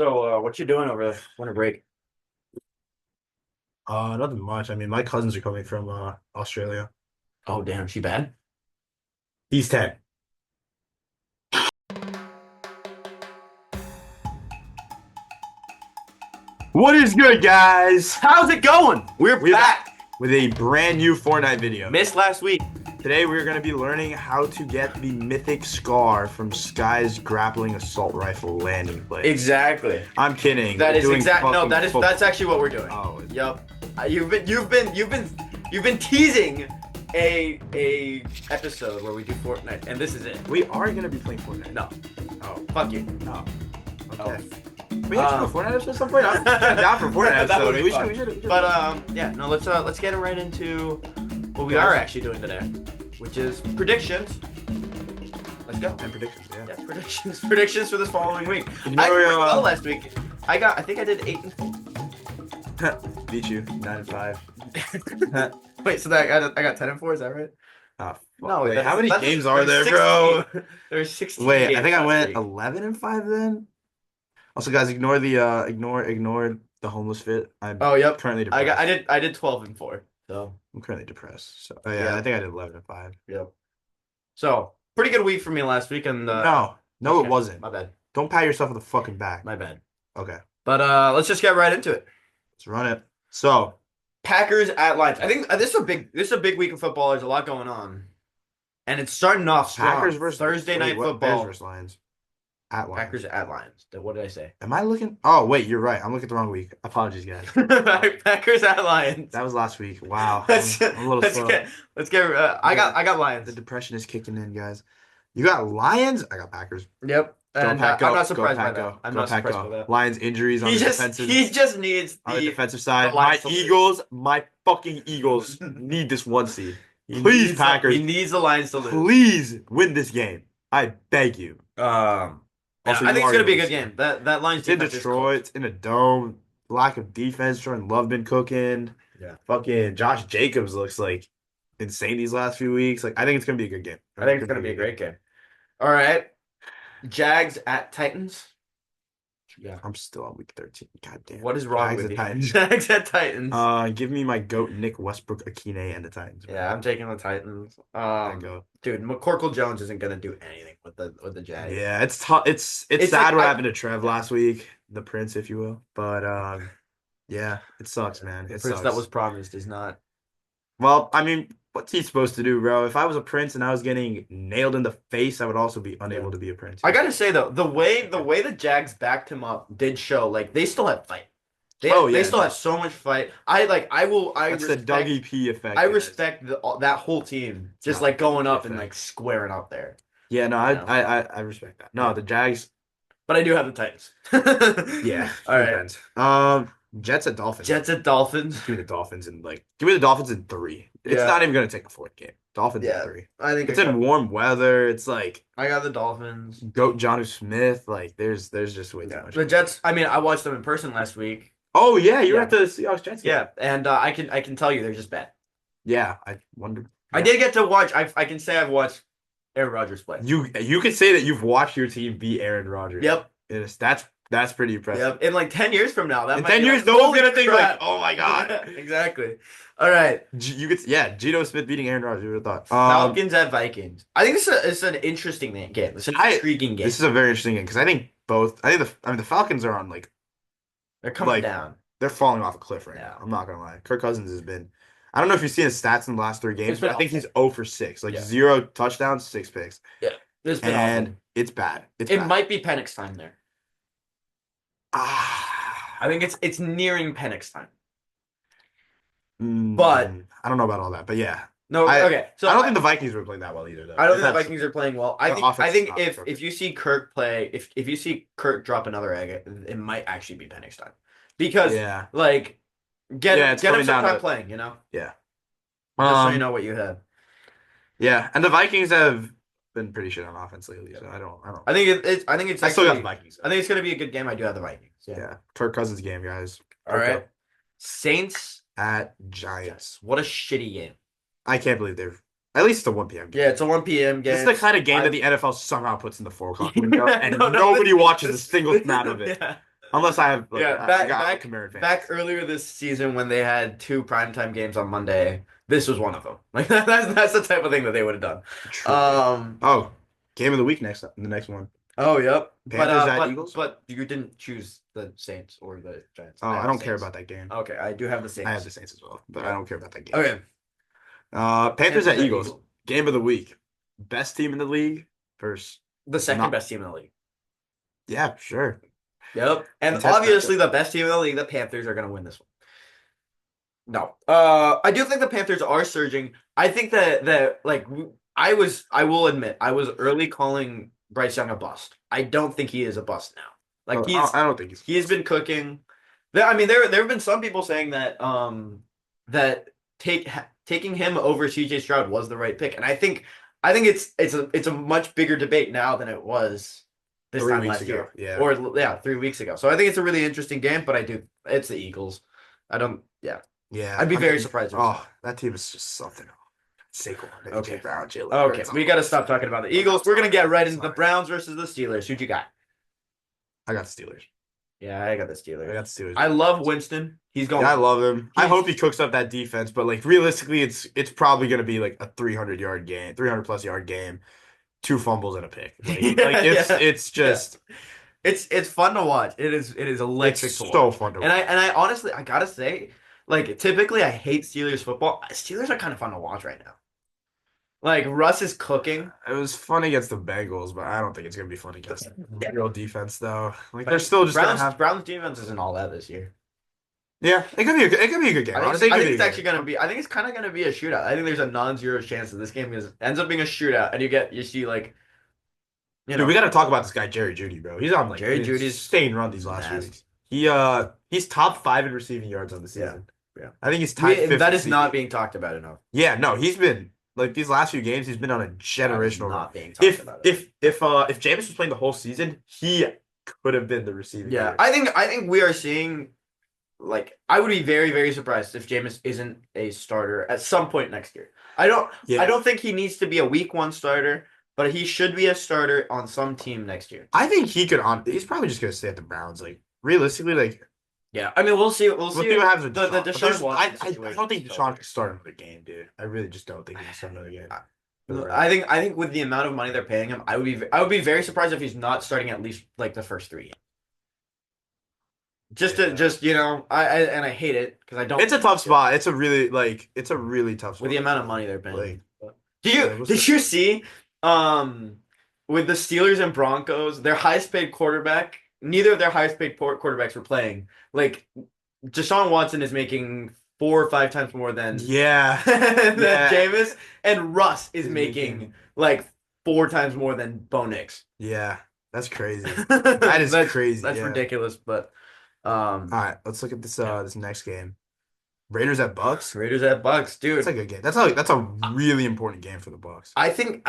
So, what you doing over the winter break? Nothing much. I mean, my cousins are coming from Australia. Oh, damn, she bad? He's 10. What is good, guys? How's it going? We're We're back. with a brand new Fortnite video. Missed last week. Today, we're going to be learning how to get the mythic scar from Sky's grappling assault rifle landing place. Exactly. I'm kidding. That We're is doing exact. No, fucking that is football. that's actually what we're doing. Oh, Yep. You've been teasing a episode where we do Fortnite, and this is it. we are going to be playing Fortnite. No. Oh, Fuck you. no. Oh. Okay. We have to do a Fortnite episode at some point. I'm down for a Fortnite That would episode. be We fun. should. But yeah, no. Let's get right into what we are actually doing today, which is predictions. Let's go. And predictions, yeah. Yeah, predictions for this following week. You I know, did well last week. I think I did 8 and 4. Beat you 9-5. Wait, so that I got 10 and 4, is that right? Oh, No, wait, that's- how many that's- games are there, there's bro? 68. There's 16. Wait, I think I games went last 11-5 then. Also, guys, ignore the ignore the homeless fit. I'm week. Oh, yep. currently depressed. I did 12 and 4. So, I'm currently depressed. So yeah, Yeah. I think I did 11-5. yep. So, pretty good week for me last week, and No, okay, it wasn't. my bad. Don't pat yourself on the fucking back. My bad. Okay, But let's just get right into it. let's run it. So Packers at Lions. I think this is a big week of football. There's a lot going on, and it's starting off strong. Packers versus Thursday night what? Bears football. versus Lions. At Lions. Packers at Lions. What did I say? Am I looking? Oh wait, you're right. I'm looking at the wrong week. Apologies, guys. Packers at Lions. That was last week. Wow, Let's I'm a little slow. let's get. I got Lions. The depression is kicking in, guys. You got Lions. I got Packers. Yep. Go And Pack, go. I'm not Go surprised by Pack, that. go. I'm Go not Pack, surprised go. by that. Lions injuries on He the just defensive he just needs on the the defensive side. the My Lions to lose. Eagles, my fucking Eagles need this 1 seed. he Please, needs Packers. He needs the Lions to lose. Please win this game. I beg you. Also, Also, I think you it's gonna are be a gonna good game. That Lions It's in defense is Detroit. It's in a dome. Lack of defense. Jordan Love been cooking. Yeah. Fucking Josh Jacobs looks like insane these last few weeks. Like I think it's gonna be a good game. I think it's gonna be a great game. All right, Jags at Titans. Yeah. I'm still on week 13. God damn. What is wrong Jags with and you? Titans. Jags at Titans. Give me my goat Nick Westbrook Akine and the Titans. bro. Yeah, I'm taking the Titans. There you go. Dude, McCorkle Jones isn't gonna do anything with the Jags. Yeah, it's tough. It's It's sad like what I- happened to Trev last week, the Prince, if you will. But yeah, it sucks, man. The It Prince sucks. that was promised is not. Well, I mean, what's he supposed to do, bro? If I was a Prince and I was getting nailed in the face, I would also be unable to be a Prince. I gotta say though, the way the Jags backed him up did show like they still have fight. They still have so much fight. I That's the respect, Dougie P effect. I guys. respect that whole team just not like going up the and effect. like squaring up there. Yeah, no, You know? I respect that. No, the Jags. But I do have the Titans. Yeah. All right. Depends. Jets at Dolphins. Jets at Dolphins. Give me the Dolphins in give me the Dolphins in 3. It's Yeah. not even gonna take a 4th game. Dolphins Yeah. in 3. I think It's in warm weather. It's like I got the Dolphins. Goat Jonnu Smith. Like there's just way too Yeah. much. The Jets. I mean, I watched them in person last week. Oh yeah, you were Yeah. at the Seahawks Jets game. Yeah, and I can tell you they're just bad. Yeah, I wondered. I did get to watch. I can say I've watched Aaron Rodgers play. You could say that you've watched your team beat Aaron Rodgers. Yep. That's pretty impressive. Yep. In like 10 years from now, that In might 10 be years, like, no one's holy gonna think like, crap. oh my god. Exactly. All right. You could, Geno Smith beating Aaron Rodgers. You would have thought. Falcons at Vikings. I think it's an interesting game. It's an intriguing game. This is a very interesting game because I think the Falcons are on like They're coming like, down. they're falling off a cliff right Yeah. now. I'm not gonna lie. Kirk Cousins has been. I don't know if you've seen his stats in the last 3 games, It's been but I think awful. he's 0 for 6, like Yeah. 0 touchdowns, 6 picks, It's been and awful. it's bad. It's It bad. might be Penix time there. Ah, I think it's nearing Penix time. mm, but- I don't know about all that, but yeah, No, okay. So I don't think the Vikings were playing that well either. Though. I don't think the That's- Vikings are playing well. I their think offense is not if perfect. you see Kirk play, if you see Kirk drop another egg, it might actually be Penix time. Because Yeah, like get Yeah, it's him coming some down time to- playing, you know? yeah, Just so you know what you have. yeah, and the Vikings have been pretty shit on offense lately. So I don't. I think it's I still got actually, the Vikings. I think it's gonna be a good game. I do have the Vikings. Yeah. Yeah, Kirk Cousins game, guys. All right. Saints At Giants. What a shitty game. I can't believe they're at least it's a 1 p.m. game. Yeah, it's a 1 p.m. game. This is the kind of game I- that the NFL somehow puts in the 4 o'clock window, and No, nobody this- watches a this- single snap of it. Yeah. Unless I have like Yeah, I got Kamara back advantage. earlier this season when they had two primetime games on Monday, this was one of them. Like that's the type of thing that they would have done. Truly. Um, Oh, game of the week next the next one. oh yep. Panthers at Eagles. But you didn't choose the Saints or the Giants. Oh, I I have the don't care Saints. about that game. Okay, I do have the I have Saints. the Saints as well, but I Okay. don't care about that game. Okay. Panthers Panthers at at Eagles. Eagles. Game of the week. Best team in the league versus The second not. best team in the league. Yeah, sure. Yep. And Intense obviously matchup. the best team in the league, the Panthers are gonna win this one. No. I do think the Panthers are surging. I think that like I will admit I was early calling Bryce Young a bust. I don't think he is a bust now. Like I don't think he's he's close. been cooking. I mean there have been some people saying that that taking him over CJ Stroud was the right pick. And I think it's a much bigger debate now than it was this 3 time weeks last ago. year. Yeah. Or yeah, 3 weeks ago. So I think it's a really interesting game, but it's the Eagles. I don't yeah. Yeah. I'd be I very mean, surprised if it's oh, not. that team is just something. Saquon, Okay. AJ Brown, Jalen Okay. Hurts. We Oh, got to stop talking about the Eagles. We're going to get right into the sorry. Browns versus the Steelers. Who'd you got? I got the Steelers. Yeah, I got the I Steelers. got the Steelers. I love Winston. Yeah, I love him. I He's hope he cooks up that defense, but like realistically, it's probably gonna be like a 300-yard game, 300 plus yard game, two fumbles and a pick. Like yeah, it's yeah. just It's fun to watch. It is it's electric to so watch. fun to And watch. I honestly I gotta say, like typically I hate Steelers football. Steelers are kind of fun to watch right now. Like Russ is cooking. It was fun against the Bengals, but I don't think it's gonna be fun against the real defense though. Like they're But still just gonna have. Browns defense isn't all that this year. Yeah, it could be a good game. Honestly, it I could think be a it's good actually game. gonna be. I think it's kind of gonna be a shootout. I think there's a non-zero chance that this game ends up being a shootout, and you see like you Dude, we know got to talk about this guy Jerry Judy, bro. He's on like Jerry an Judy's insane run these last few nasty. weeks. He's top five in receiving yards on the Yeah, season. yeah. I think he's tied fifth. That is not being talked about enough. Yeah, no, he's been like these last few games. He's been on a That is generational run. not being talked about enough. If Jameis was playing the whole season, he could have been the receiving. Yeah, leader. I think we are seeing like I would be very surprised if Jameis isn't a starter at some point next year. Yeah, I don't think he needs to be a week one starter, but he should be a starter on some team next year. I think he could on. He's probably just gonna stay at the Browns. Like realistically, like Yeah, I mean we'll see we'll see what happens with the Deshaun. But Deshaun Watson I situation. don't think Deshaun can start another game, dude. I really just don't think he can start another game. For the Browns. I think with the amount of money they're paying him, I would be very surprised if he's not starting at least like the first three. Just I hate it because I don't. It's a tough spot. It's a really tough spot with the amount of money they're paying. Like, Did you see with the Steelers and Broncos, their highest paid quarterback, neither of their highest paid quarterbacks were playing. Like Deshaun Watson is making 4 or 5 times more than yeah, than yeah. Jameis, and Russ is making like 4 times more than Bo Nix. Yeah, that's crazy. That is crazy. That's Yeah. ridiculous, but All right, let's look at this this next game. Raiders at Bucks. Raiders at Bucks, dude. That's a good game. That's a really important game for the Bucks. I think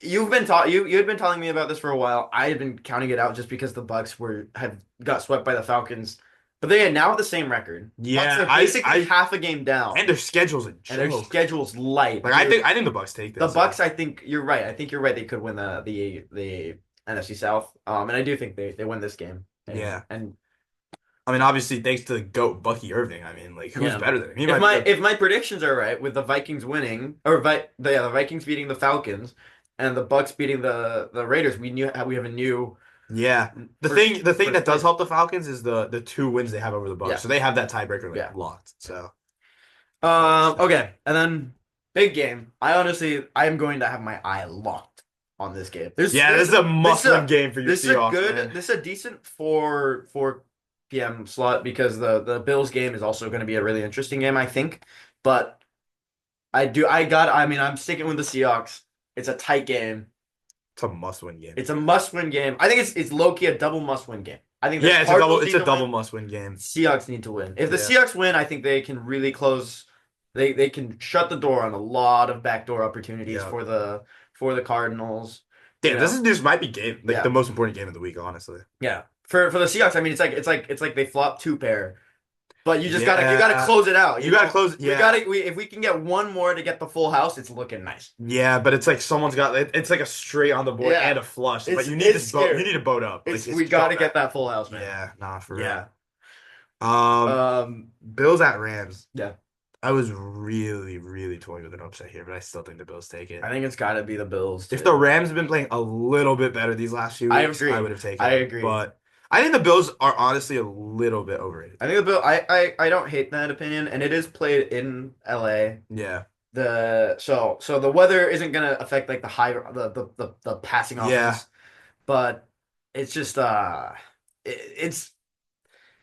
you've been you had been telling me about this for a while. I had been counting it out just because the Bucks had got swept by the Falcons, but they are now at the same record. Yeah, Bucks are basically half a game down, and their schedule's a and their joke. schedule's light. Like I think the Bucks take this. The Bucks. I think you're right. I think you're right. They could win the NFC South. And I do think they win this game. Yeah. And I mean, obviously, thanks to the GOAT Bucky Irving. I mean, like, who's better than him? If my predictions are right, with the Vikings winning, or the Vikings beating the Falcons, and the Bucks beating the Raiders, we have a new. Yeah. The thing that does help the Falcons is the 2 wins they have over the Bucks. Yeah. So they have that tiebreaker locked. So. Okay, and then big game. I am going to have my eye locked on this game. This is a must-win game for your Seahawks. This is a decent 4 p.m. slot because the Bills game is also going to be a really interesting game, I think. But I'm sticking with the Seahawks. It's a tight game. It's a must-win game. It's a must-win game. I think it's low-key a double must-win game. I think it's a double must-win game. Seahawks need to win. If the Seahawks win, I think they can really close. They can shut the door on a lot of backdoor opportunities for the Cardinals. Damn, this might be the most important game of the week, honestly. Yeah. For the Seahawks, I mean it's like they flop 2 pair. but you gotta Yeah. close it out. You gotta close. We Yeah. gotta if we can get one more to get the full house, it's looking nice. Yeah, but it's like someone's got it's like a straight on the board Yeah, and a flush. But it's you need it's this boat. You scary. need a boat up. Like It's it's we so gotta get bad. that full house, man. Yeah, nah, for real. Yeah. Um, Um. Bills at Rams. Yeah. I was really, really toying with an upset here, but I still think the Bills take I it. think it's gotta be the Bills If the too. Rams have been playing a little bit better these last few I weeks, I agree. would have taken I them. agree. But I think the Bills are honestly a little bit overrated. I think the Bill. I don't hate that opinion, and it is played in LA. Yeah. So the weather isn't gonna affect like the passing Yeah. offense, but it's just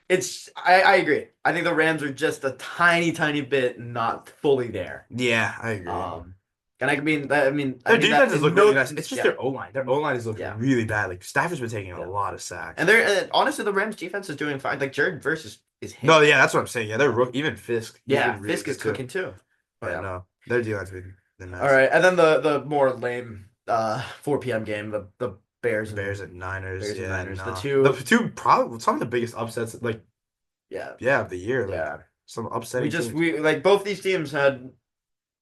it's I agree. I think the Rams are just a tiny bit not fully there. Yeah, I agree. Um, and I Their mean that defenses in look really no nice. It's just yeah their O line. Their O line has looked yeah really bad. Like Stafford's been taking a yeah. lot of sacks. And honestly, the Rams defense is doing fine. Like Jared versus is No, hitting. yeah, that's what I'm saying. Yeah, they're Yeah, rook. Even Fisk, he's yeah. been really Fisk is good too. cooking too. Oh, Yeah, yeah. no, their defense been All nice. right, and then the more lame 4 p.m. game, the Bears Bears and Niners. Bears and Yeah, Niners. The no, the two, two probably some of the biggest upsets. Like yeah, yeah, of the year. Like yeah. some upsetting teams. We like both these teams had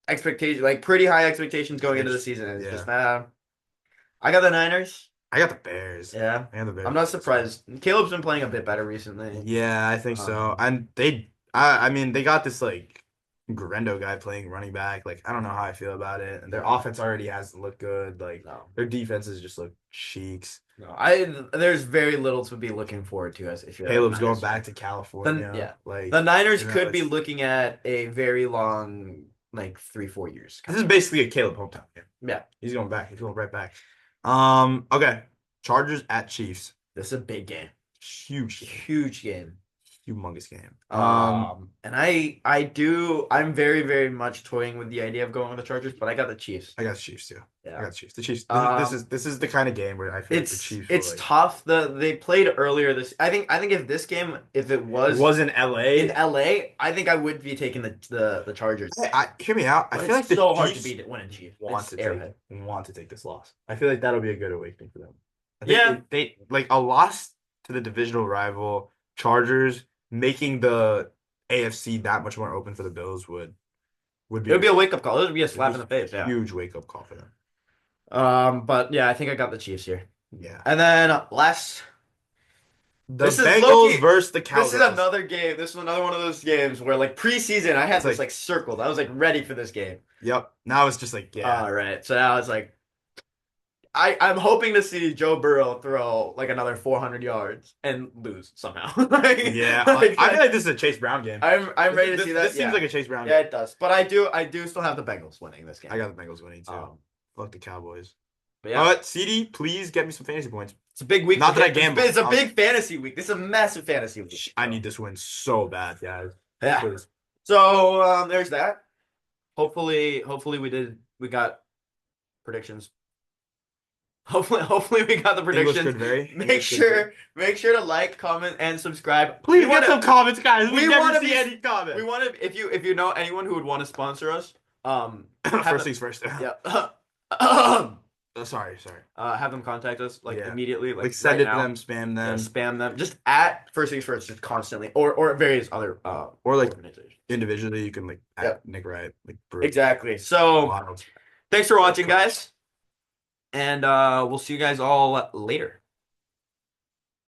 expectations, like pretty high expectations going They're into the just season. And it's just yeah. I got the Niners. I got the Bears. Yeah, I got the I'm Bears. not surprised. Caleb's been playing a bit better recently. Yeah, I think so. Um, And I mean, they got this like Grendo guy playing running back. Like, I don't know how I feel about it. And their offense already hasn't looked good. Like, no, their defenses just look cheeks. no. There's very little to be looking forward to as if you're a Caleb's going Niners back fan. to Then California. yeah, Like, the Niners you know, could be it's looking at a very long, like 3-4 years this is coming up. basically a Caleb hometown game. Yeah, He's going back. He's going right back. Okay. Chargers at Chiefs. this is a big game, Huge game. huge game. Humongous game. And I'm very much toying with the idea of going with the Chargers, but I got the Chiefs. I got the Chiefs too. I Yeah. got the Chiefs. The Chiefs. Um, This is the kind of game where I feel like the Chiefs will it's like. tough. They played earlier this. I think if this game, if it It was was in in LA. LA, I think I would be taking the Chargers. Hear me out. I But feel it's like the so hard to Chiefs beat it winning Chiefs. want It's to Arrowhead. take this loss. I feel like that'll be a good awakening for them. I think Yeah. they like a loss to the divisional rival Chargers, making the AFC that much more open for the Bills would It would be a wake up call. It would be a slap in the face. Yeah. huge wake up call for them. But yeah, I think I got the Chiefs here. Yeah. And then last. The This is Bengals low-key- versus the Cowgirls. This is another game. This is another one of those games where, like, preseason, I had It's this, like- like, circled. I was, like, ready for this game. Yep. Now it's just like, yeah. All right. So now it's like, I'm hoping to see Joe Burrow throw, like, another 400 yards and lose somehow. Like, Yeah. like, I feel like this is a Chase Brown game. I'm ready to see that. This Yeah. seems like a Chase Brown Yeah, game. it does. But I do still have the Bengals winning this game. I got the Bengals winning too. Um, Fuck the Cowboys. but yeah, But CD, please get me some fantasy points. it's a big week. Not for that I him. gamble. It's a big fantasy week. This is a massive fantasy week. I need this win so bad, guys. Yeah. Please. So there's that. Hopefully we got predictions. Hopefully we got the English predictions. good vary. English good vary. Make sure to like, comment, and subscribe. Please We get wanna- some comments, guys. We we never wanna see be- any comments. We want to if you know anyone who would want to sponsor us, have First them- things first. yeah. Sorry. Have them contact us like Yeah. immediately, Like send right it now. to them, spam Yeah, them, spam them just at first things first, just constantly, or various other or like organizations. individually. You can like Yeah. at Nick Wright, like Bruce, Exactly. So Wild. thanks for watching, guys, and we'll see you guys all later.